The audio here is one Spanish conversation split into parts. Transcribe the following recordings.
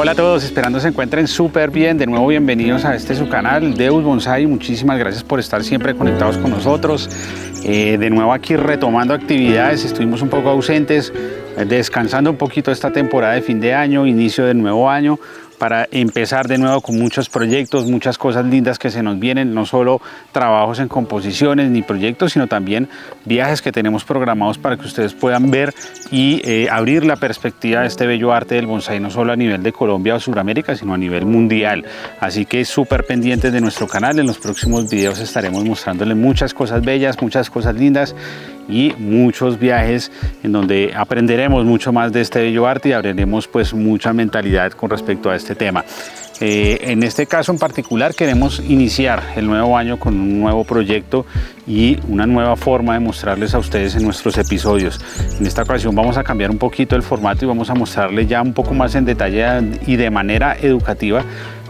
Hola a todos, esperando se encuentren súper bien. De nuevo, bienvenidos a su canal, Deus Bonsai. Muchísimas gracias por estar siempre conectados con nosotros. De nuevo aquí retomando actividades, estuvimos un poco ausentes, descansando un poquito esta temporada de fin de año, inicio del nuevo año, para empezar de nuevo con muchos proyectos, muchas cosas lindas que se nos vienen, no solo trabajos en composiciones ni proyectos, sino también viajes que tenemos programados para que ustedes puedan ver y abrir la perspectiva de este bello arte del bonsái, no solo a nivel de Colombia o Sudamérica, sino a nivel mundial. Así que súper pendientes de nuestro canal. En los próximos videos estaremos mostrándoles muchas cosas bellas, muchas cosas lindas y muchos viajes en donde aprenderemos mucho más de este bello arte y abriremos pues mucha mentalidad con respecto a este tema. En este caso en particular queremos iniciar el nuevo año con un nuevo proyecto y una nueva forma de mostrarles a ustedes en nuestros episodios. En esta ocasión vamos a cambiar un poquito el formato y vamos a mostrarles ya un poco más en detalle y de manera educativa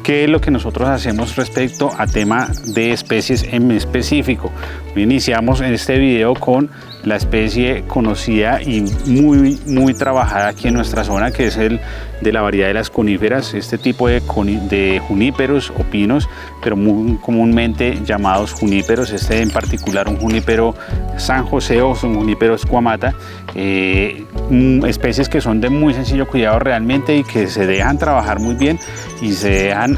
qué es lo que nosotros hacemos respecto a tema de especies en específico. Hoy iniciamos en este video con la especie conocida y muy trabajada aquí en nuestra zona, que es el de la variedad de las coníferas, este tipo de juníperos o pinos, pero muy comúnmente llamados juníperos. Este en particular un junípero San José o un junípero escuamata, especies que son de muy sencillo cuidado realmente y que se dejan trabajar muy bien y se dejan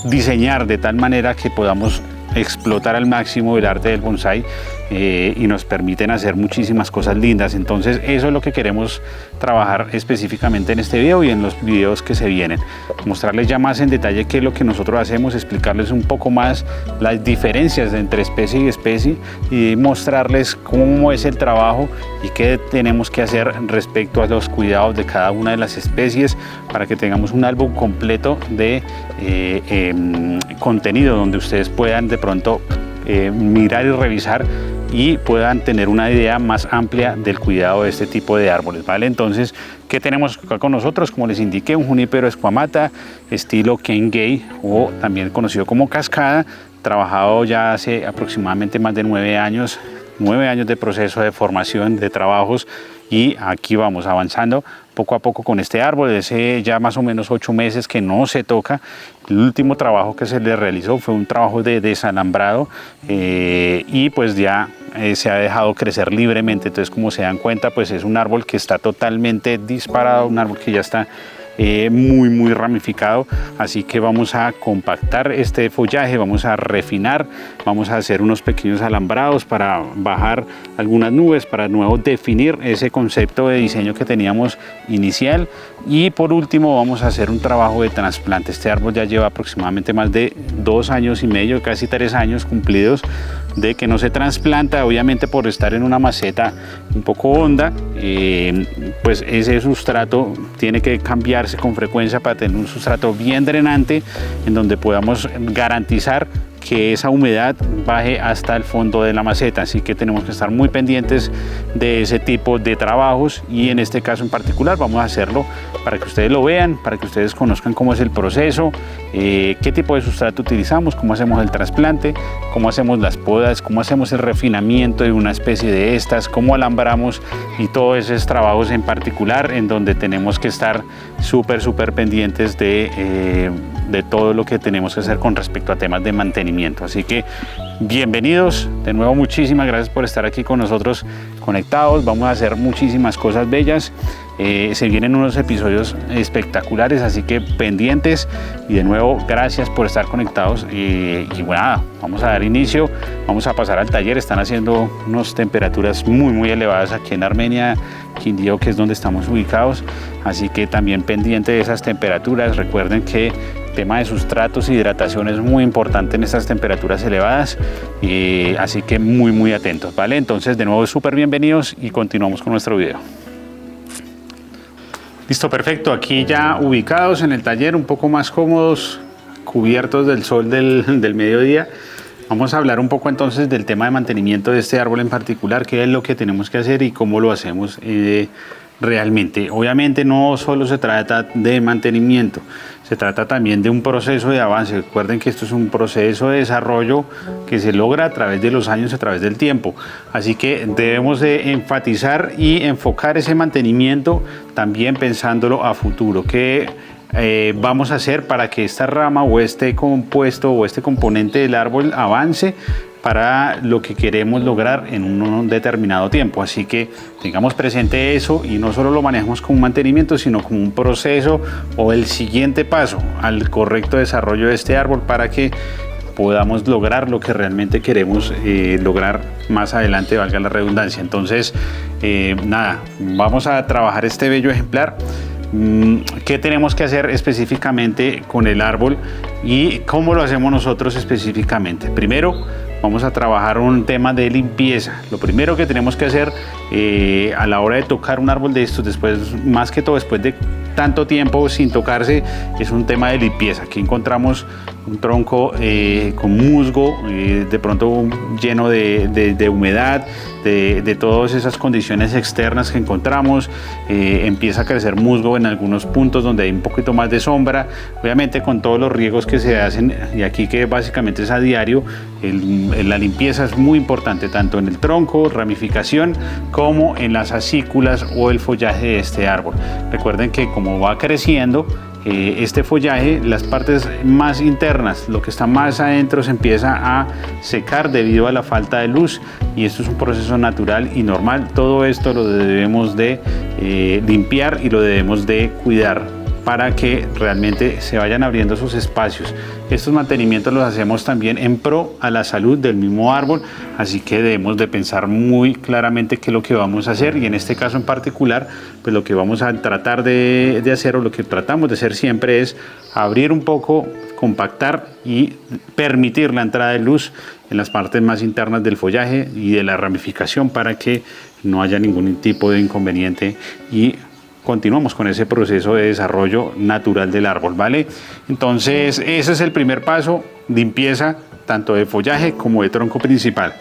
diseñar de tal manera que podamos explotar al máximo el arte del bonsái y nos permiten hacer muchísimas cosas lindas. Entonces eso es lo que queremos trabajar específicamente en este video y en los videos que se vienen, mostrarles ya más en detalle qué es lo que nosotros hacemos, explicarles un poco más las diferencias entre especie y especie y mostrarles cómo es el trabajo y qué tenemos que hacer respecto a los cuidados de cada una de las especies para que tengamos un álbum completo de contenido donde ustedes puedan de pronto mirar y revisar y puedan tener una idea más amplia del cuidado de este tipo de árboles, ¿vale? Entonces, ¿qué tenemos acá con nosotros? Como les indiqué, un junípero escuamata, estilo Kengei o también conocido como cascada, trabajado ya hace aproximadamente más de 9 años de proceso de formación, de trabajos, y aquí vamos avanzando poco a poco con este árbol. Hace ya más o menos 8 meses que no se toca. El último trabajo que se le realizó fue un trabajo de desalambrado y pues ya se ha dejado crecer libremente. Entonces, como se dan cuenta, pues es un árbol que está totalmente disparado, un árbol que ya está muy ramificado, así que vamos a compactar este follaje, vamos a refinar, vamos a hacer unos pequeños alambrados para bajar algunas nubes, para de nuevo definir ese concepto de diseño que teníamos inicial, y por último vamos a hacer un trabajo de trasplante. Este árbol ya lleva aproximadamente más de 2 años y medio, casi 3 años cumplidos de que no se trasplanta, obviamente por estar en una maceta un poco honda, pues ese sustrato tiene que cambiarse con frecuencia para tener un sustrato bien drenante en donde podamos garantizar que esa humedad baje hasta el fondo de la maceta. Así que tenemos que estar muy pendientes de ese tipo de trabajos, y en este caso en particular vamos a hacerlo para que ustedes lo vean, para que ustedes conozcan cómo es el proceso, qué tipo de sustrato utilizamos, cómo hacemos el trasplante, cómo hacemos las podas, cómo hacemos el refinamiento de una especie de estas, cómo alambramos y todos esos trabajos en particular, en donde tenemos que estar súper pendientes de todo lo que tenemos que hacer con respecto a temas de mantenimiento. Así que bienvenidos de nuevo, muchísimas gracias por estar aquí con nosotros conectados. Vamos a hacer muchísimas cosas bellas, se vienen unos episodios espectaculares, así que pendientes, y de nuevo gracias por estar conectados y bueno, vamos a dar inicio, vamos a pasar al taller. Están haciendo unas temperaturas muy elevadas aquí en Armenia, Quindío, que es donde estamos ubicados, así que también pendiente de esas temperaturas. Recuerden que el tema de sustratos y hidratación es muy importante en estas temperaturas elevadas, así que muy atentos, ¿vale? Entonces de nuevo súper bienvenidos y continuamos con nuestro video. Listo, perfecto, aquí ya ubicados en el taller, un poco más cómodos, cubiertos del sol del mediodía. Vamos a hablar un poco entonces del tema de mantenimiento de este árbol en particular, qué es lo que tenemos que hacer y cómo lo hacemos realmente. Obviamente no solo se trata de mantenimiento, se trata también de un proceso de avance. Recuerden que esto es un proceso de desarrollo que se logra a través de los años, a través del tiempo. Así que debemos de enfatizar y enfocar ese mantenimiento también pensándolo a futuro. Que vamos a hacer para que esta rama o este compuesto o este componente del árbol avance para lo que queremos lograr en un determinado tiempo. Así que tengamos presente eso y no solo lo manejemos como un mantenimiento, sino como un proceso o el siguiente paso al correcto desarrollo de este árbol para que podamos lograr lo que realmente queremos lograr más adelante, valga la redundancia. Entonces, nada, vamos a trabajar este bello ejemplar. ¿Qué tenemos que hacer específicamente con el árbol y cómo lo hacemos nosotros específicamente? Primero, vamos a trabajar un tema de limpieza. Lo primero que tenemos que hacer a la hora de tocar un árbol de estos, después, más que todo después de tanto tiempo sin tocarse, es un tema de limpieza. Aquí encontramos un tronco con musgo, de pronto lleno de humedad, de todas esas condiciones externas que encontramos. Empieza a crecer musgo en algunos puntos donde hay un poquito más de sombra, obviamente con todos los riegos que se hacen, y aquí que básicamente es a diario. La limpieza es muy importante tanto en el tronco, ramificación, como en las acículas o el follaje de este árbol. Recuerden que como va creciendo este follaje, las partes más internas, lo que está más adentro, se empieza a secar debido a la falta de luz, y esto es un proceso natural y normal. Todo esto lo debemos de limpiar y lo debemos de cuidar para que realmente se vayan abriendo esos espacios. Estos mantenimientos los hacemos también en pro a la salud del mismo árbol, así que debemos de pensar muy claramente qué es lo que vamos a hacer, y en este caso en particular, pues lo que vamos a tratar de hacer, o lo que tratamos de hacer siempre, es abrir un poco, compactar y permitir la entrada de luz en las partes más internas del follaje y de la ramificación para que no haya ningún tipo de inconveniente y continuamos con ese proceso de desarrollo natural del árbol, ¿vale? Entonces, ese es el primer paso, limpieza tanto de follaje como de tronco principal.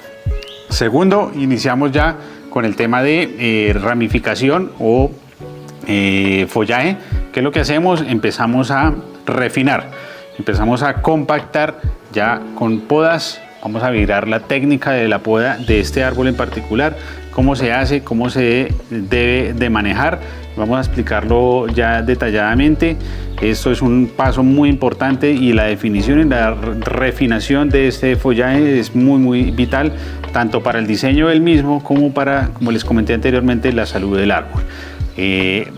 Segundo, iniciamos ya con el tema de ramificación o follaje. ¿Qué es lo que hacemos? Empezamos a refinar, empezamos a compactar ya con podas. Vamos a mirar la técnica de la poda de este árbol en particular, cómo se hace, cómo se debe de manejar. Vamos a explicarlo ya detalladamente. Esto es un paso muy importante, y la definición y la refinación de este follaje es muy vital, tanto para el diseño del mismo como para, como les comenté anteriormente, la salud del árbol.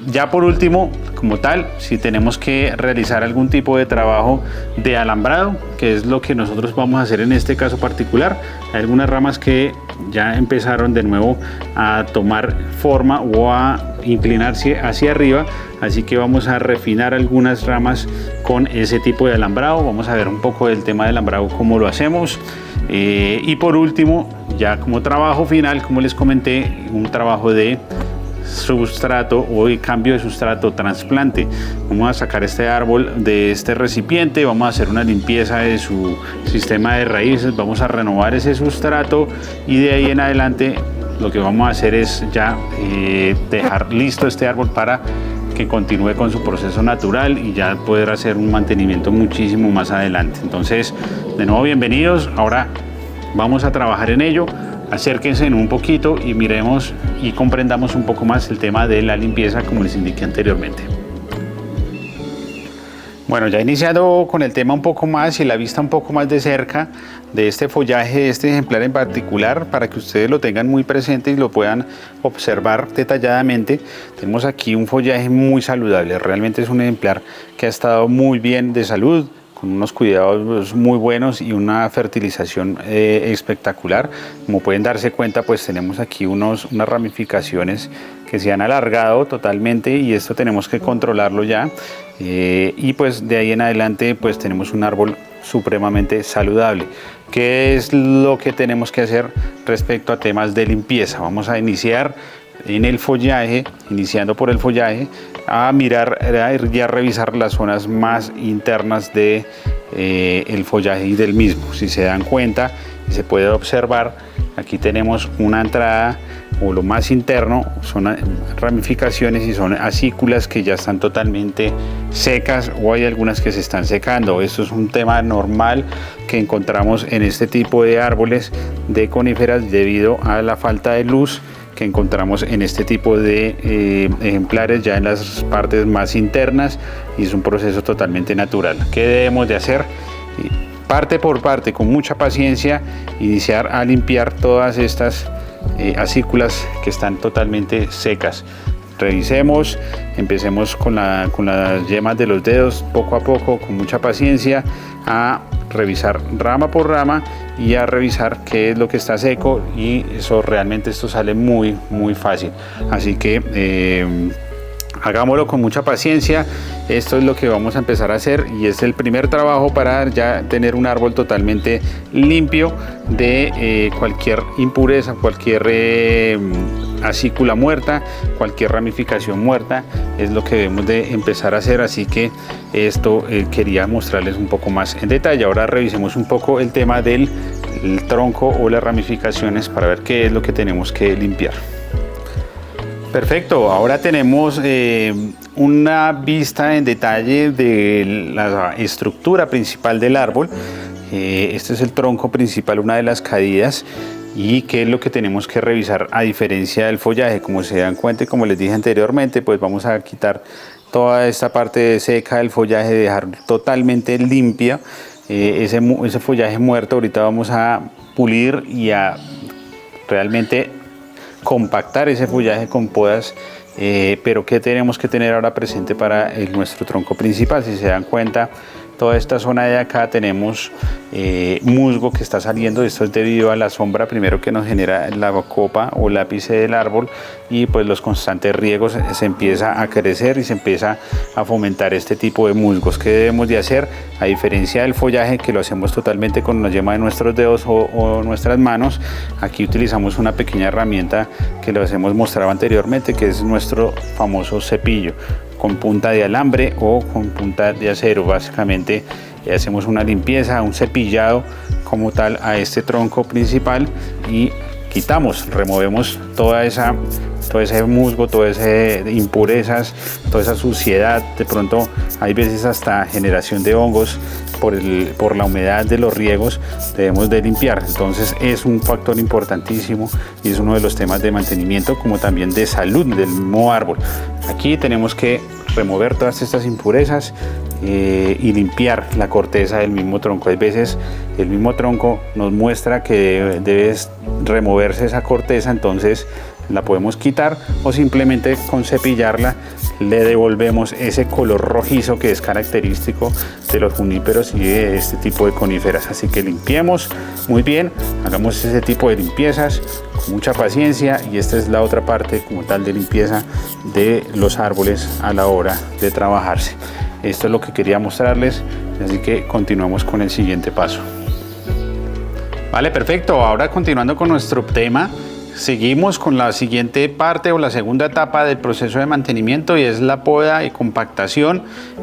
Ya por último, como tal, si tenemos que realizar algún tipo de trabajo de alambrado, que es lo que nosotros vamos a hacer en este caso particular. Hay algunas ramas que ya empezaron de nuevo a tomar forma o a inclinarse hacia arriba, así que vamos a refinar algunas ramas con ese tipo de alambrado. Vamos a ver un poco del tema del alambrado, cómo lo hacemos. Y por último, ya como trabajo final, como les comenté, un trabajo de sustrato o cambio de sustrato, trasplante. Vamos a sacar este árbol de este recipiente, vamos a hacer una limpieza de su sistema de raíces, vamos a renovar ese sustrato, y de ahí en adelante lo que vamos a hacer es ya dejar listo este árbol para que continúe con su proceso natural y ya poder hacer un mantenimiento muchísimo más adelante. Entonces, de nuevo, bienvenidos. Ahora vamos a trabajar en ello. Acérquense un poquito y miremos y comprendamos un poco más el tema de la limpieza, como les indiqué anteriormente. Bueno, ya iniciado con el tema un poco más y la vista un poco más de cerca de este follaje, de este ejemplar en particular, para que ustedes lo tengan muy presente y lo puedan observar detalladamente. Tenemos aquí un follaje muy saludable, realmente es un ejemplar que ha estado muy bien de salud, con unos cuidados muy buenos y una fertilización espectacular. Como pueden darse cuenta, pues tenemos aquí unas ramificaciones que se han alargado totalmente, y esto tenemos que controlarlo ya, y pues de ahí en adelante pues tenemos un árbol supremamente saludable. ¿Qué es lo que tenemos que hacer respecto a temas de limpieza? Vamos a iniciar en el follaje, iniciando por el follaje, a mirar y a revisar las zonas más internas de el follaje y del mismo. Si se dan cuenta y se puede observar, aquí tenemos una entrada, o lo más interno son ramificaciones y son acículas que ya están totalmente secas, o hay algunas que se están secando. Esto es un tema normal que encontramos en este tipo de árboles de coníferas debido a la falta de luz que encontramos en este tipo de ejemplares ya en las partes más internas, y es un proceso totalmente natural. ¿Qué debemos de hacer? Parte por parte, con mucha paciencia, iniciar a limpiar todas estas acículas que están totalmente secas. Revisemos, empecemos con las yemas de los dedos, poco a poco, con mucha paciencia, a revisar rama por rama y a revisar qué es lo que está seco, y eso realmente esto sale muy fácil. Así que hagámoslo con mucha paciencia. Esto es lo que vamos a empezar a hacer, y es el primer trabajo para ya tener un árbol totalmente limpio de cualquier impureza, cualquier acícula muerta, cualquier ramificación muerta. Es lo que debemos de empezar a hacer. Así que esto quería mostrarles un poco más en detalle. Ahora revisemos un poco el tema del tronco o las ramificaciones para ver qué es lo que tenemos que limpiar. Perfecto, ahora tenemos una vista en detalle de la estructura principal del árbol. Este es el tronco principal, una de las caídas, y qué es lo que tenemos que revisar a diferencia del follaje. Como se dan cuenta y como les dije anteriormente, pues vamos a quitar toda esta parte seca del follaje, dejar totalmente limpia ese follaje muerto. Ahorita vamos a pulir y a realmente compactar ese follaje con podas, pero ¿qué tenemos que tener ahora presente para nuestro tronco principal? Si se dan cuenta, toda esta zona de acá tenemos musgo que está saliendo. Esto es debido a la sombra primero que nos genera la copa o el ápice del árbol, y pues los constantes riegos se empieza a crecer y se empieza a fomentar este tipo de musgos. ¿Qué debemos de hacer? A diferencia del follaje, que lo hacemos totalmente con la yema de nuestros dedos o nuestras manos, aquí utilizamos una pequeña herramienta que les hemos mostrado anteriormente, que es nuestro famoso cepillo con punta de alambre o con punta de acero. Básicamente hacemos una limpieza, un cepillado como tal a este tronco principal, y quitamos, removemos todo ese musgo, todas esas impurezas, toda esa suciedad. De pronto hay veces hasta generación de hongos por la humedad de los riegos. Debemos de limpiar. Entonces es un factor importantísimo y es uno de los temas de mantenimiento como también de salud del mismo árbol. Aquí tenemos que remover todas estas impurezas y limpiar la corteza del mismo tronco. Hay veces el mismo tronco nos muestra que debe removerse esa corteza, entonces la podemos quitar, o simplemente con cepillarla le devolvemos ese color rojizo que es característico de los juníperos y de este tipo de coníferas. Así que limpiemos muy bien, hagamos ese tipo de limpiezas con mucha paciencia, y esta es la otra parte como tal de limpieza de los árboles a la hora de trabajarse. Esto es lo que quería mostrarles, así que continuamos con el siguiente paso. Vale, perfecto. Ahora continuando con nuestro tema, seguimos con la siguiente parte o la segunda etapa del proceso de mantenimiento, y es la poda y compactación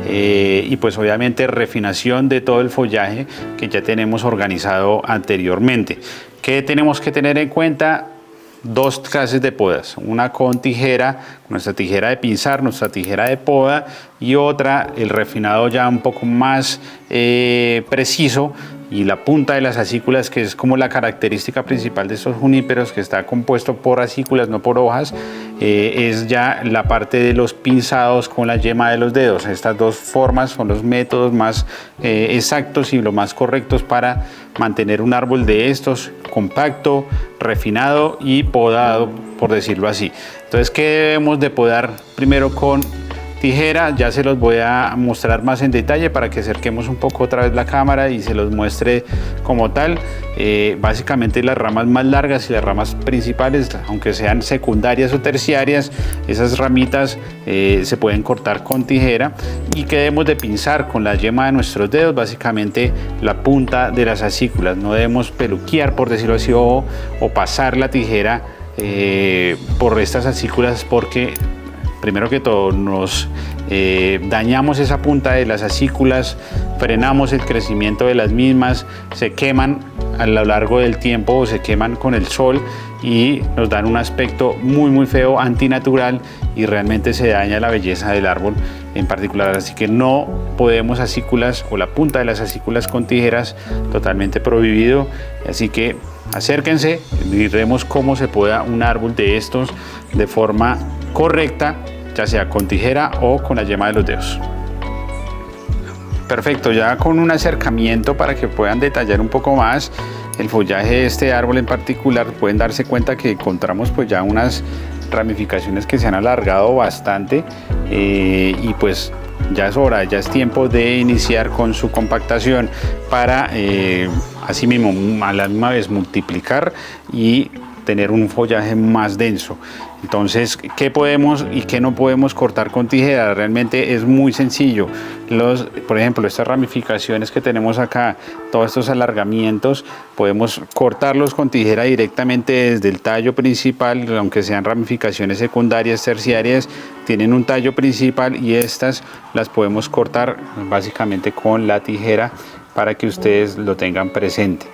y pues obviamente refinación de todo el follaje que ya tenemos organizado anteriormente. ¿Qué tenemos que tener en cuenta? Dos clases de podas, una con tijera, nuestra tijera de pinzar, nuestra tijera de poda, y otra el refinado ya un poco más preciso, y la punta de las acículas, que es como la característica principal de estos juníperos, que está compuesto por acículas, no por hojas, es ya la parte de los pinzados con la yema de los dedos. Estas dos formas son los métodos más exactos y los más correctos para mantener un árbol de estos compacto, refinado y podado, por decirlo así. Entonces, ¿qué debemos de podar? Primero con tijera, ya se los voy a mostrar más en detalle para que acerquemos un poco otra vez la cámara y se los muestre como tal. Básicamente las ramas más largas y las ramas principales, aunque sean secundarias o terciarias, esas ramitas se pueden cortar con tijera, y que debemos de pinzar con la yema de nuestros dedos, básicamente la punta de las acículas. No debemos peluquear, por decirlo así, o pasar la tijera por estas acículas, porque primero que todo nos dañamos esa punta de las acículas, frenamos el crecimiento de las mismas, se queman a lo largo del tiempo o se queman con el sol y nos dan un aspecto muy feo, antinatural, y realmente se daña la belleza del árbol en particular. Así que no podemos acículas o la punta de las acículas con tijeras, totalmente prohibido. Así que acérquense, miremos cómo se poda un árbol de estos de forma correcta, ya sea con tijera o con la yema de los dedos. Perfecto, ya con un acercamiento para que puedan detallar un poco más el follaje de este árbol en particular, pueden darse cuenta que encontramos pues ya unas ramificaciones que se han alargado bastante y pues ya es hora, ya es tiempo de iniciar con su compactación para así mismo a la misma vez multiplicar y tener un follaje más denso. Entonces, ¿qué podemos y qué no podemos cortar con tijera? Realmente es muy sencillo. Por ejemplo, estas ramificaciones que tenemos acá, todos estos alargamientos, podemos cortarlos con tijera directamente desde el tallo principal, aunque sean ramificaciones secundarias, terciarias, tienen un tallo principal y estas las podemos cortar básicamente con la tijera para que ustedes lo tengan presente.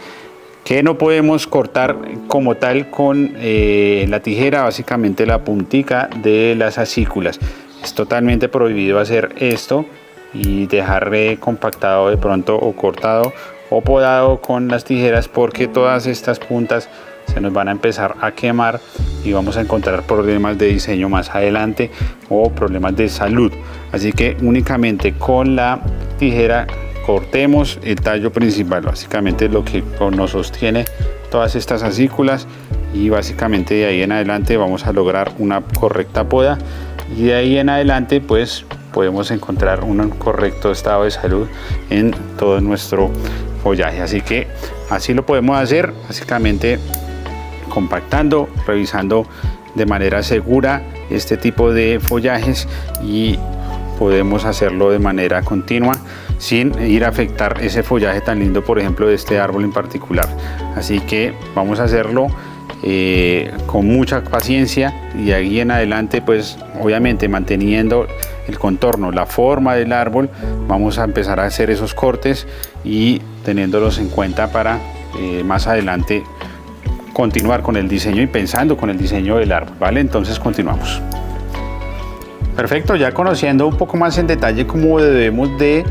Que no podemos cortar como tal con la tijera, básicamente la puntica de las acículas. Es totalmente prohibido hacer esto y dejar compactado de pronto o cortado o podado con las tijeras, porque todas estas puntas se nos van a empezar a quemar y vamos a encontrar problemas de diseño más adelante o problemas de salud. Así que únicamente con la tijera cortemos el tallo principal, básicamente lo que nos sostiene todas estas acículas, y básicamente de ahí en adelante vamos a lograr una correcta poda y de ahí en adelante pues podemos encontrar un correcto estado de salud en todo nuestro follaje. Así que así lo podemos hacer, básicamente compactando, revisando de manera segura este tipo de follajes, y podemos hacerlo de manera continua sin ir a afectar ese follaje tan lindo, por ejemplo, de este árbol en particular. Así que vamos a hacerlo con mucha paciencia, y de ahí en adelante pues obviamente manteniendo el contorno, la forma del árbol, vamos a empezar a hacer esos cortes y teniéndolos en cuenta para más adelante continuar con el diseño y pensando con el diseño del árbol, ¿vale? Entonces continuamos. Perfecto, ya conociendo un poco más en detalle cómo debemos de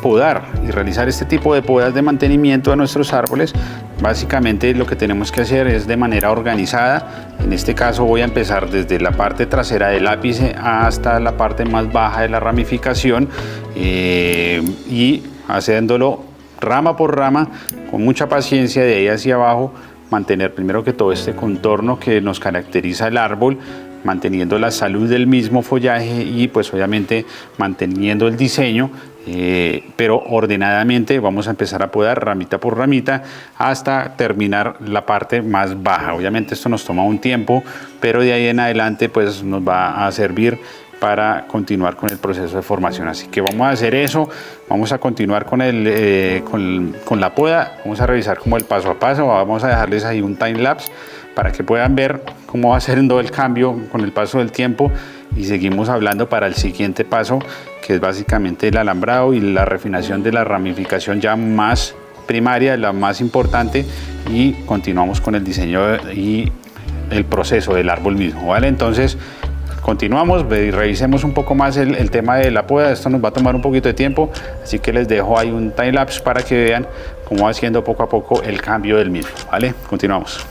podar y realizar este tipo de podas de mantenimiento a nuestros árboles, básicamente lo que tenemos que hacer es de manera organizada. En este caso voy a empezar desde la parte trasera del ápice hasta la parte más baja de la ramificación y haciéndolo rama por rama con mucha paciencia, de ahí hacia abajo, mantener primero que todo este contorno que nos caracteriza el árbol, manteniendo la salud del mismo follaje y pues obviamente manteniendo el diseño, pero ordenadamente vamos a empezar a podar ramita por ramita hasta terminar la parte más baja. Obviamente esto nos toma un tiempo, pero de ahí en adelante pues nos va a servir para continuar con el proceso de formación. Así que vamos a hacer eso, vamos a continuar con la poda, vamos a revisar como el paso a paso, vamos a dejarles ahí un time lapse para que puedan ver cómo va siendo el cambio con el paso del tiempo, y seguimos hablando para el siguiente paso, que es básicamente el alambrado y la refinación de la ramificación ya más primaria, la más importante, y continuamos con el diseño y el proceso del árbol mismo, ¿vale? Entonces continuamos, revisemos un poco más el tema de la poda. Esto nos va a tomar un poquito de tiempo, así que les dejo ahí un time lapse para que vean cómo va haciendo poco a poco el cambio del mismo, ¿vale? Continuamos.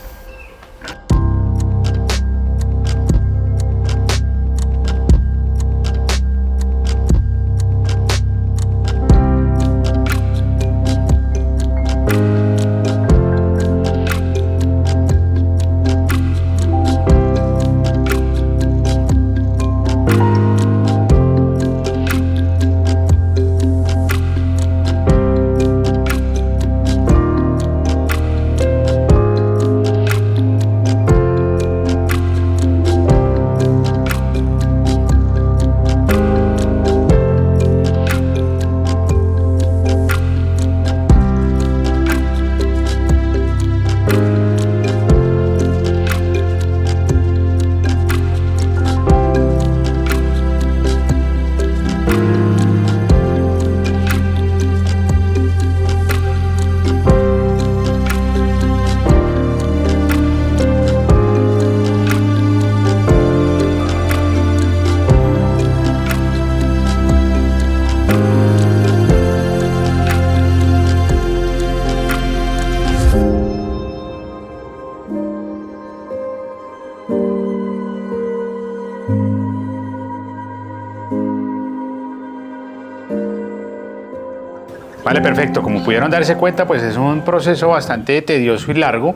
Vale, perfecto. Como pudieron darse cuenta, pues es un proceso bastante tedioso y largo,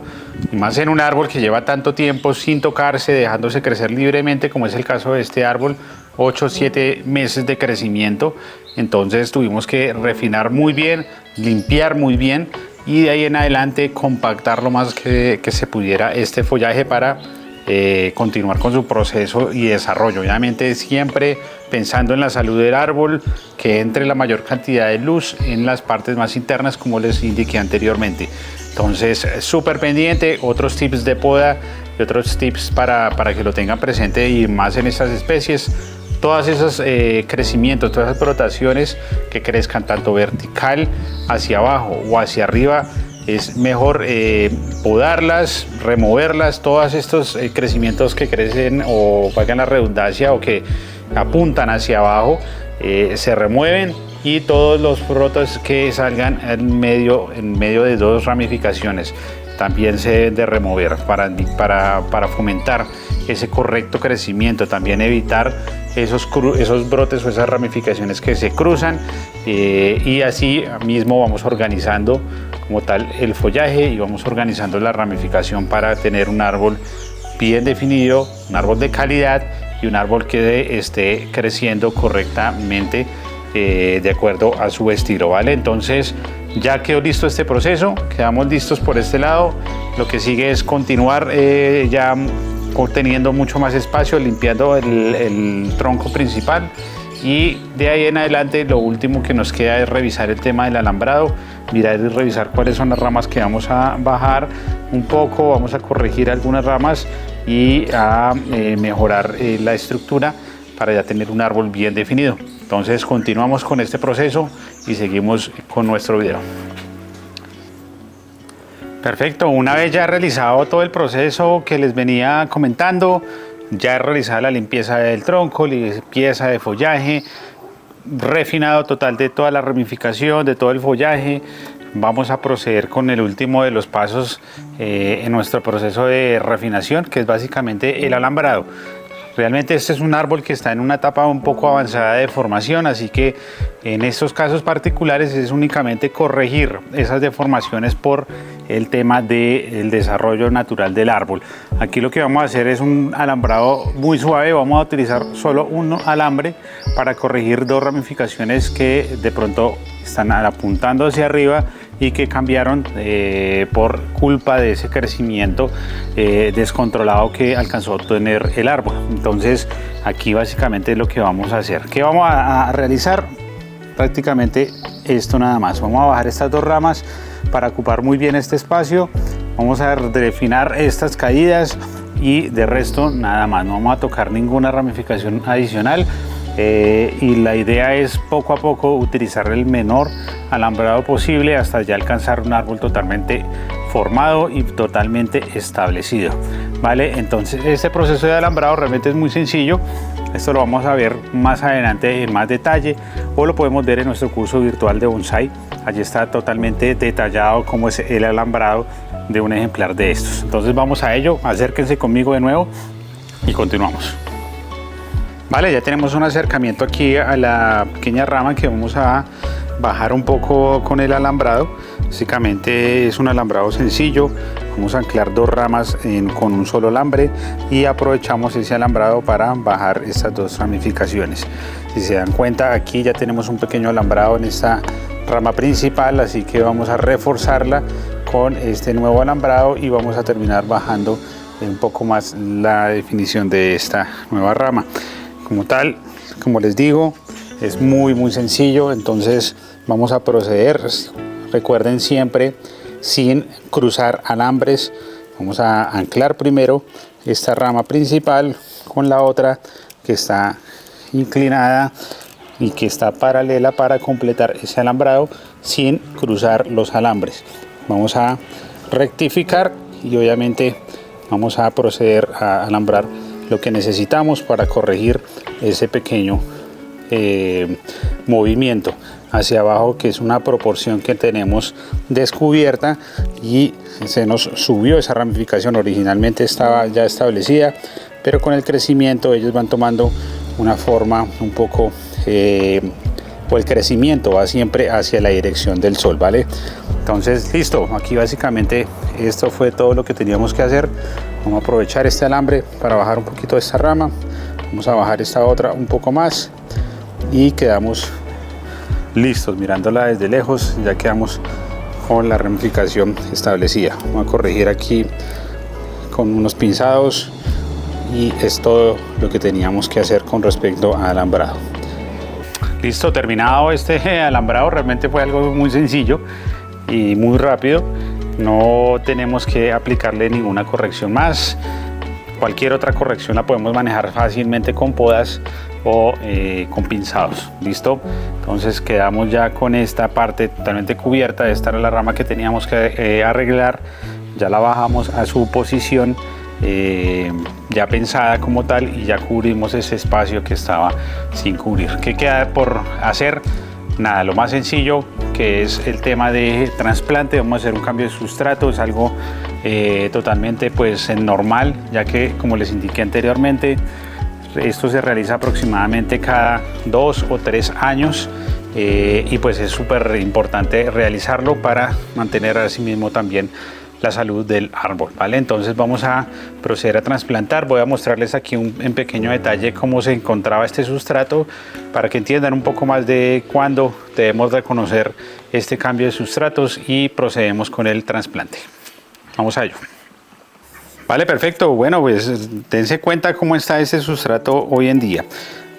y más en un árbol que lleva tanto tiempo sin tocarse, dejándose crecer libremente, como es el caso de este árbol, 8 o 7 meses de crecimiento. Entonces tuvimos que refinar muy bien, limpiar muy bien y de ahí en adelante compactar lo más que se pudiera este follaje para continuar con su proceso y desarrollo. Obviamente siempre pensando en la salud del árbol, que entre la mayor cantidad de luz en las partes más internas, como les indiqué anteriormente. Entonces súper pendiente, otros tips de poda y otros tips para que lo tengan presente, y más en estas especies. Todas esos crecimientos, todas esas brotaciones que crezcan tanto vertical hacia abajo o hacia arriba, es mejor podarlas, removerlas. Todos estos crecimientos que crecen, o valgan la redundancia, o que apuntan hacia abajo, se remueven, y todos los brotes que salgan en medio de dos ramificaciones también se deben de remover para fomentar ese correcto crecimiento. También evitar esos brotes o esas ramificaciones que se cruzan, y así mismo vamos organizando como tal el follaje y vamos organizando la ramificación para tener un árbol bien definido, un árbol de calidad y un árbol que esté creciendo correctamente de acuerdo a su estilo, ¿vale? Entonces ya quedó listo este proceso, quedamos listos por este lado. Lo que sigue es continuar ya obteniendo mucho más espacio, limpiando el tronco principal, y de ahí en adelante lo último que nos queda es revisar el tema del alambrado, mirar y revisar cuáles son las ramas que vamos a bajar un poco, vamos a corregir algunas ramas y a mejorar la estructura para ya tener un árbol bien definido. Entonces continuamos con este proceso y seguimos con nuestro video. Perfecto, una vez ya realizado todo el proceso que les venía comentando, ya realizada la limpieza del tronco, limpieza de follaje, refinado total de toda la ramificación, de todo el follaje, vamos a proceder con el último de los pasos en nuestro proceso de refinación, que es básicamente el alambrado. Realmente este es un árbol que está en una etapa un poco avanzada de formación, así que en estos casos particulares es únicamente corregir esas deformaciones por el tema del desarrollo natural del árbol. Aquí lo que vamos a hacer es un alambrado muy suave, vamos a utilizar solo un alambre para corregir dos ramificaciones que de pronto están apuntando hacia arriba y que cambiaron por culpa de ese crecimiento descontrolado que alcanzó a tener el árbol. Entonces aquí básicamente es lo que vamos a hacer. ¿Qué vamos a realizar? Prácticamente esto nada más. Vamos a bajar estas dos ramas para ocupar muy bien este espacio. Vamos a refinar estas caídas y de resto nada más. No vamos a tocar ninguna ramificación adicional. Y la idea es poco a poco utilizar el menor alambrado posible hasta ya alcanzar un árbol totalmente formado y totalmente establecido, ¿vale? Entonces este proceso de alambrado realmente es muy sencillo. Esto lo vamos a ver más adelante en más detalle, o lo podemos ver en nuestro curso virtual de bonsai. Allí está totalmente detallado cómo es el alambrado de un ejemplar de estos. Entonces vamos a ello, acérquense conmigo de nuevo y continuamos. Vale, ya tenemos un acercamiento aquí a la pequeña rama que vamos a bajar un poco con el alambrado. Básicamente es un alambrado sencillo. Vamos a anclar dos ramas con un solo alambre y aprovechamos ese alambrado para bajar estas dos ramificaciones. Si se dan cuenta, aquí ya tenemos un pequeño alambrado en esta rama principal, así que vamos a reforzarla con este nuevo alambrado y vamos a terminar bajando un poco más la definición de esta nueva rama. Como tal, como les digo, es muy sencillo. Entonces vamos a proceder, recuerden, siempre sin cruzar alambres. Vamos a anclar primero esta rama principal con la otra que está inclinada y que está paralela para completar ese alambrado sin cruzar los alambres. Vamos a rectificar y obviamente vamos a proceder a alambrar lo que necesitamos para corregir ese pequeño movimiento hacia abajo, que es una proporción que tenemos descubierta y se nos subió esa ramificación. Originalmente estaba ya establecida, pero con el crecimiento ellos van tomando una forma un poco, o el crecimiento va siempre hacia la dirección del sol, ¿vale? Entonces, listo, aquí básicamente esto fue todo lo que teníamos que hacer. Vamos a aprovechar este alambre para bajar un poquito de esta rama, vamos a bajar esta otra un poco más y quedamos listos. Mirándola desde lejos ya quedamos con la ramificación establecida. Vamos a corregir aquí con unos pinzados y es todo lo que teníamos que hacer con respecto al alambrado. Listo, terminado este alambrado. Realmente fue algo muy sencillo y muy rápido. No tenemos que aplicarle ninguna corrección más. Cualquier otra corrección la podemos manejar fácilmente con podas o con pinzados. Listo, entonces quedamos ya con esta parte totalmente cubierta. Esta era la rama que teníamos que arreglar. Ya la bajamos a su posición ya pensada como tal y ya cubrimos ese espacio que estaba sin cubrir. ¿Qué queda por hacer? Nada, lo más sencillo, que es el tema de trasplante. Vamos a hacer un cambio de sustrato. Es algo totalmente pues normal, ya que como les indiqué anteriormente, esto se realiza aproximadamente cada 2 o 3 años y pues es súper importante realizarlo para mantener así mismo también la salud del árbol, ¿vale? Entonces vamos a proceder a trasplantar. Voy a mostrarles aquí en pequeño detalle cómo se encontraba este sustrato para que entiendan un poco más de cuándo debemos reconocer este cambio de sustratos y procedemos con el trasplante. Vamos a ello. Vale, perfecto. Bueno, pues dense cuenta cómo está este sustrato hoy en día.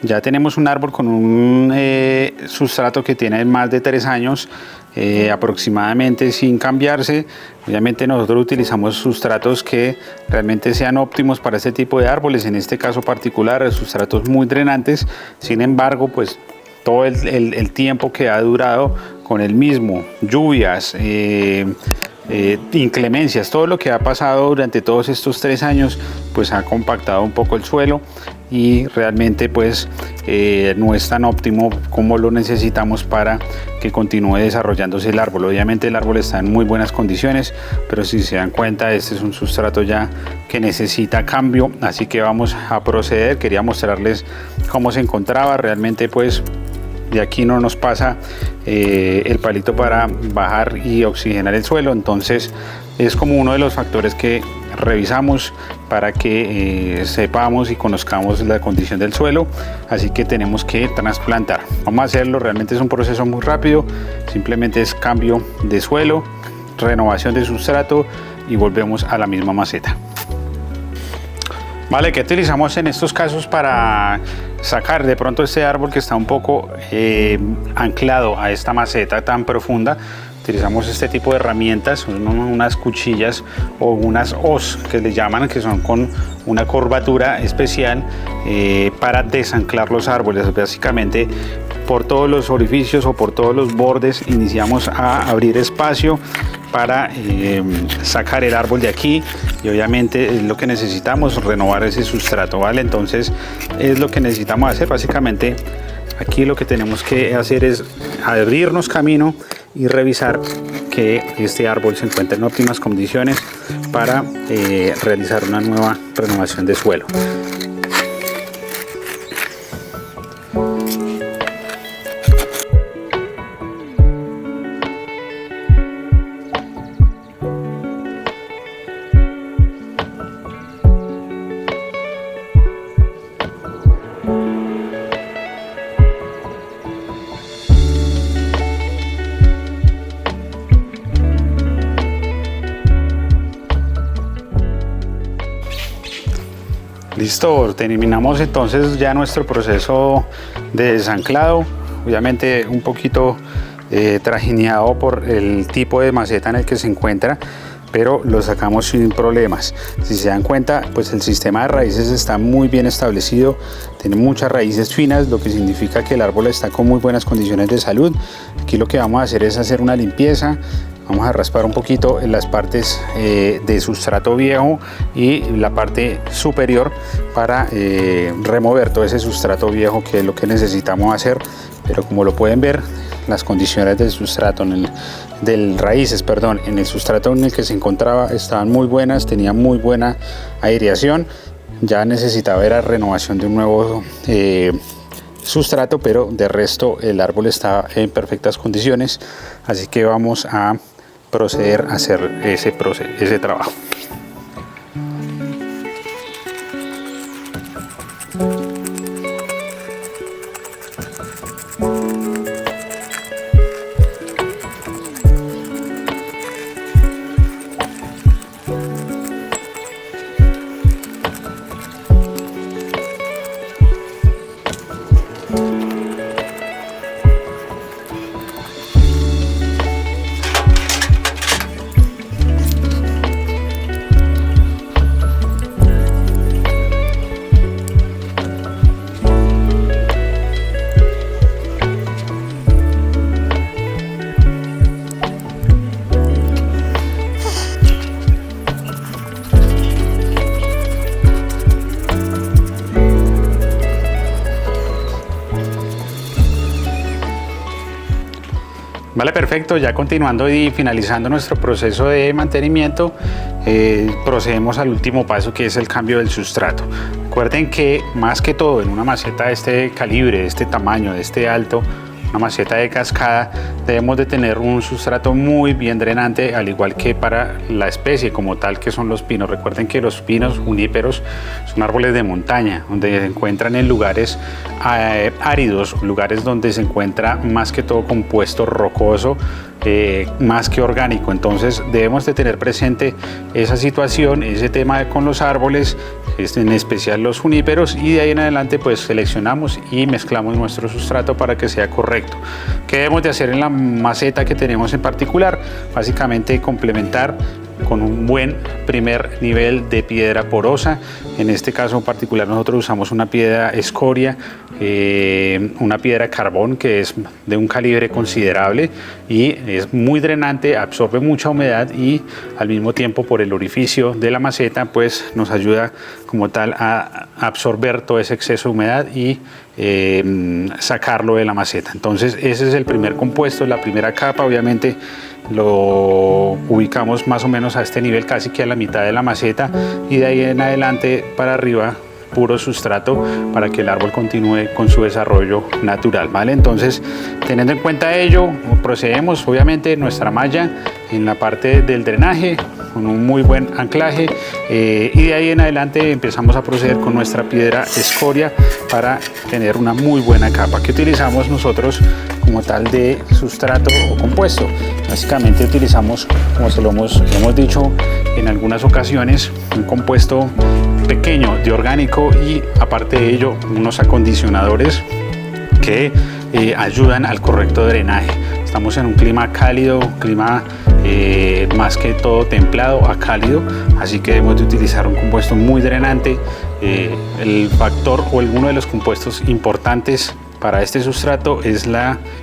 Ya tenemos un árbol con un sustrato que tiene más de 3 años aproximadamente sin cambiarse. Obviamente nosotros utilizamos sustratos que realmente sean óptimos para este tipo de árboles, en este caso particular sustratos muy drenantes. Sin embargo, pues todo el tiempo que ha durado con el mismo, lluvias, inclemencias, todo lo que ha pasado durante todos estos 3 años, pues ha compactado un poco el suelo y realmente pues no es tan óptimo como lo necesitamos para que continúe desarrollándose el árbol. Obviamente el árbol está en muy buenas condiciones, pero si se dan cuenta, este es un sustrato ya que necesita cambio, así que vamos a proceder. Quería mostrarles cómo se encontraba. Realmente pues de aquí no nos pasa el palito para bajar y oxigenar el suelo, entonces es como uno de los factores que revisamos para que sepamos y conozcamos la condición del suelo. Así que tenemos que trasplantar. Vamos a hacerlo, realmente es un proceso muy rápido, simplemente es cambio de suelo, renovación de sustrato y volvemos a la misma maceta. Vale, ¿qué utilizamos en estos casos para sacar de pronto este árbol que está un poco anclado a esta maceta tan profunda? Utilizamos este tipo de herramientas, unas cuchillas o unas hoz que le llaman, que son con una curvatura especial para desanclar los árboles. Básicamente por todos los orificios o por todos los bordes iniciamos a abrir espacio para sacar el árbol de aquí, y obviamente es lo que necesitamos, renovar ese sustrato, ¿vale? Entonces es lo que necesitamos hacer. Básicamente aquí lo que tenemos que hacer es abrirnos camino y revisar que este árbol se encuentre en óptimas condiciones para realizar una nueva renovación de suelo. Listo, terminamos entonces ya nuestro proceso de desanclado. Obviamente un poquito trajineado por el tipo de maceta en el que se encuentra, pero lo sacamos sin problemas. Si se dan cuenta, pues el sistema de raíces está muy bien establecido, tiene muchas raíces finas, lo que significa que el árbol está con muy buenas condiciones de salud. Aquí lo que vamos a hacer es hacer una limpieza. Vamos a raspar un poquito en las partes de sustrato viejo y la parte superior para remover todo ese sustrato viejo, que es lo que necesitamos hacer. Pero como lo pueden ver, las condiciones del sustrato, en el sustrato en el que se encontraba estaban muy buenas, tenía muy buena aireación ya necesitaba era renovación de un nuevo sustrato, pero de resto el árbol está en perfectas condiciones, así que vamos a proceder a hacer ese trabajo. Vale, perfecto. Ya continuando y finalizando nuestro proceso de mantenimiento, procedemos al último paso, que es el cambio del sustrato. Recuerden que más que todo en una maceta de este calibre, de este tamaño, de este alto, una maceta de cascada, debemos de tener un sustrato muy bien drenante, al igual que para la especie como tal, que son los pinos. Recuerden que los pinos juníperos son árboles de montaña, donde se encuentran en lugares áridos, lugares donde se encuentra más que todo compuesto rocoso, más que orgánico. Entonces debemos de tener presente esa situación, ese tema con los árboles, en especial los juníperos, y de ahí en adelante pues seleccionamos y mezclamos nuestro sustrato para que sea correcto. ¿Qué debemos de hacer en la maceta que tenemos en particular? Básicamente complementar con un buen primer nivel de piedra porosa. En este caso en particular nosotros usamos una piedra escoria, una piedra carbón que es de un calibre considerable y es muy drenante, absorbe mucha humedad y al mismo tiempo por el orificio de la maceta pues nos ayuda como tal a absorber todo ese exceso de humedad y sacarlo de la maceta. Entonces ese es el primer compuesto, la primera capa. Obviamente lo ubicamos más o menos a este nivel, casi que a la mitad de la maceta, y de ahí en adelante para arriba puro sustrato para que el árbol continúe con su desarrollo natural, ¿vale? Entonces, teniendo en cuenta ello, procedemos obviamente nuestra malla en la parte del drenaje con un muy buen anclaje, y de ahí en adelante empezamos a proceder con nuestra piedra escoria para tener una muy buena capa que utilizamos nosotros como tal de sustrato o compuesto. Básicamente utilizamos, como se lo hemos dicho en algunas ocasiones, un compuesto pequeño de orgánico y aparte de ello unos acondicionadores que ayudan al correcto drenaje. Estamos en un clima cálido, clima más que todo templado a cálido, así que debemos de utilizar un compuesto muy drenante. El factor o alguno de los compuestos importantes para este sustrato es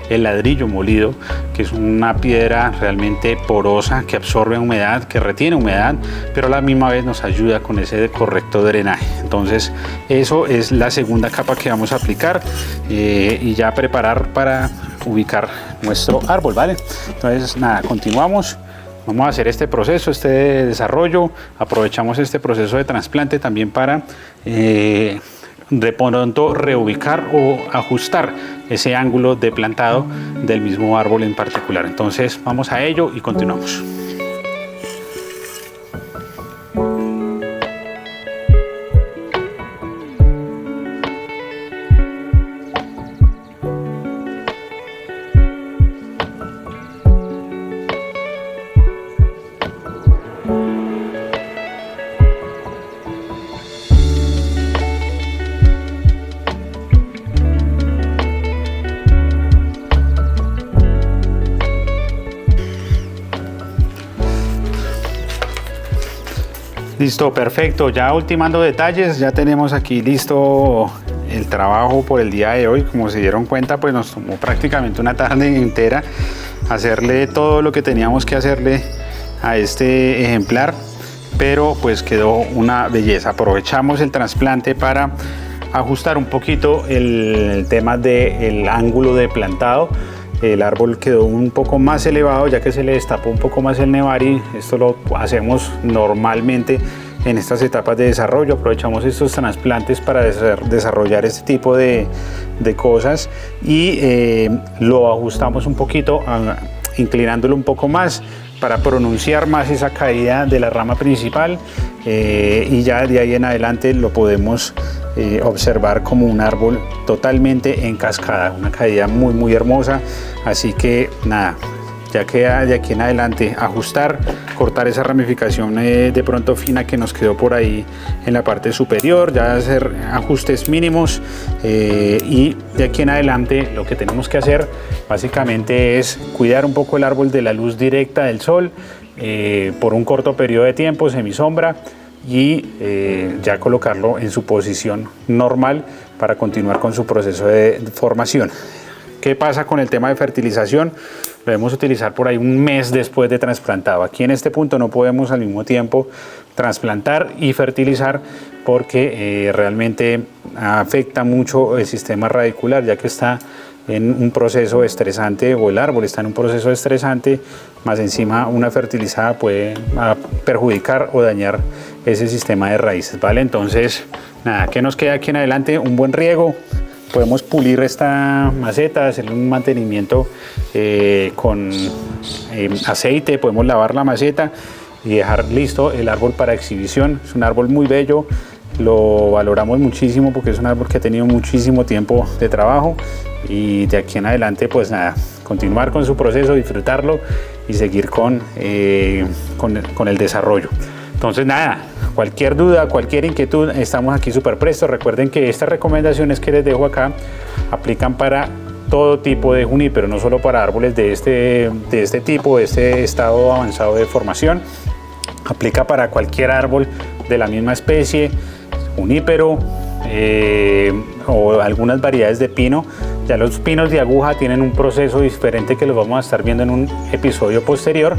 el ladrillo molido, que es una piedra realmente porosa que absorbe humedad, que retiene humedad, pero a la misma vez nos ayuda con ese correcto drenaje. Entonces eso es la segunda capa que vamos a aplicar y ya preparar para ubicar nuestro árbol, ¿vale? Entonces nada, continuamos. Vamos a hacer este proceso, este desarrollo. Aprovechamos este proceso de trasplante también para de pronto reubicar o ajustar ese ángulo de plantado del mismo árbol en particular. Entonces vamos a ello y continuamos. Listo, perfecto. Ya ultimando detalles, ya tenemos aquí listo el trabajo por el día de hoy. Como se dieron cuenta, pues nos tomó prácticamente una tarde entera hacerle todo lo que teníamos que hacerle a este ejemplar, pero pues quedó una belleza. Aprovechamos el trasplante para ajustar un poquito el tema del ángulo de plantado. El árbol quedó un poco más elevado ya que se le destapó un poco más el nevari. Esto lo hacemos normalmente en estas etapas de desarrollo. Aprovechamos estos trasplantes para desarrollar este tipo de cosas y lo ajustamos un poquito, inclinándolo un poco más para pronunciar más esa caída de la rama principal, y ya de ahí en adelante lo podemos observar como un árbol totalmente en cascada, una caída muy hermosa. Así que nada, ya queda de aquí en adelante ajustar, cortar esa ramificación de pronto fina que nos quedó por ahí en la parte superior, ya hacer ajustes mínimos, y de aquí en adelante lo que tenemos que hacer básicamente es cuidar un poco el árbol de la luz directa del sol por un corto periodo de tiempo, semisombra, y ya colocarlo en su posición normal para continuar con su proceso de formación. ¿Qué pasa con el tema de fertilización? Lo debemos utilizar por ahí un mes después de trasplantado. Aquí en este punto no podemos al mismo tiempo trasplantar y fertilizar porque realmente afecta mucho el sistema radicular, ya que está en un proceso estresante, o el árbol está en un proceso estresante, más encima una fertilizada puede perjudicar o dañar ese sistema de raíces, ¿vale? Entonces, nada, ¿qué nos queda aquí en adelante? Un buen riego. Podemos pulir esta maceta, hacerle un mantenimiento con aceite, podemos lavar la maceta y dejar listo el árbol para exhibición. Es un árbol muy bello, lo valoramos muchísimo porque es un árbol que ha tenido muchísimo tiempo de trabajo, y de aquí en adelante pues nada, continuar con su proceso, disfrutarlo y seguir con el desarrollo. Entonces nada, cualquier duda, cualquier inquietud, estamos aquí súper prestos. Recuerden que estas recomendaciones que les dejo acá aplican para todo tipo de junípero, no solo para árboles de este tipo, de este estado avanzado de formación. Aplica para cualquier árbol de la misma especie, junípero o algunas variedades de pino. Ya los pinos de aguja tienen un proceso diferente que los vamos a estar viendo en un episodio posterior.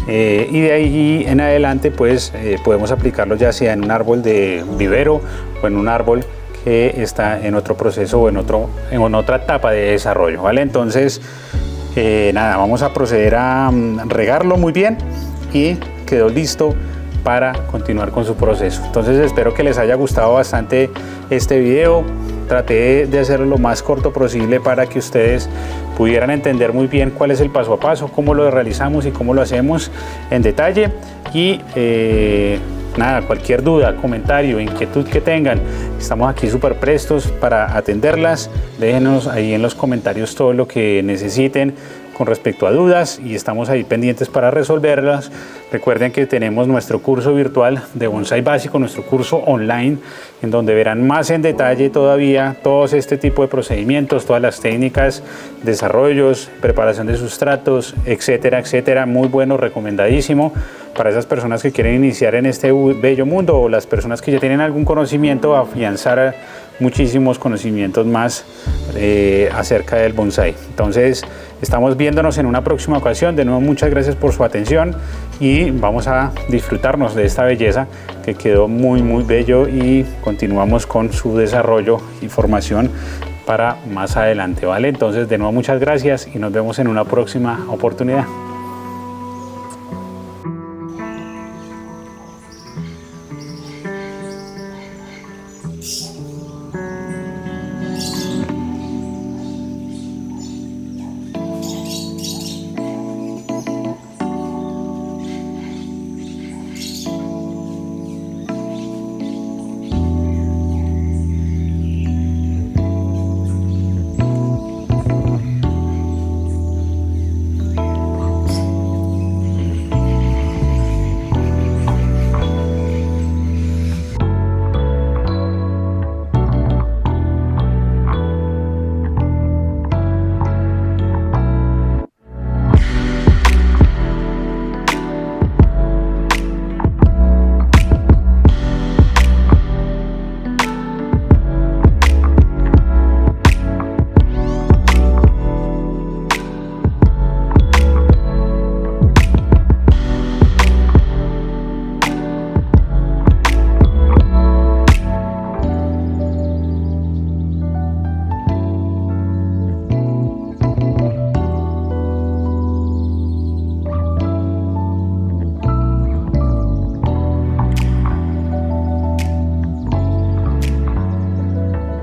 Y de ahí en adelante pues podemos aplicarlo ya sea en un árbol de vivero o en un árbol que está en otro proceso o en otra etapa de desarrollo, ¿vale? Entonces nada, vamos a proceder a regarlo muy bien y quedó listo para continuar con su proceso. Entonces espero que les haya gustado bastante este video. Traté de hacerlo lo más corto posible para que ustedes pudieran entender muy bien cuál es el paso a paso, cómo lo realizamos y cómo lo hacemos en detalle. Y nada, cualquier duda, comentario, inquietud que tengan, estamos aquí súper prestos para atenderlas. Déjenos ahí en los comentarios todo lo que necesiten con respecto a dudas y estamos ahí pendientes para resolverlas. Recuerden que tenemos nuestro curso virtual de bonsái básico, nuestro curso online, en donde verán más en detalle todavía todos este tipo de procedimientos, todas las técnicas, desarrollos, preparación de sustratos, etcétera, etcétera. Muy bueno, recomendadísimo para esas personas que quieren iniciar en este bello mundo, o las personas que ya tienen algún conocimiento, afianzar muchísimos conocimientos más acerca del bonsái. Entonces estamos viéndonos en una próxima ocasión. De nuevo, muchas gracias por su atención y vamos a disfrutarnos de esta belleza que quedó muy bello, y continuamos con su desarrollo y formación para más adelante, ¿vale? Entonces de nuevo muchas gracias y nos vemos en una próxima oportunidad. Yeah.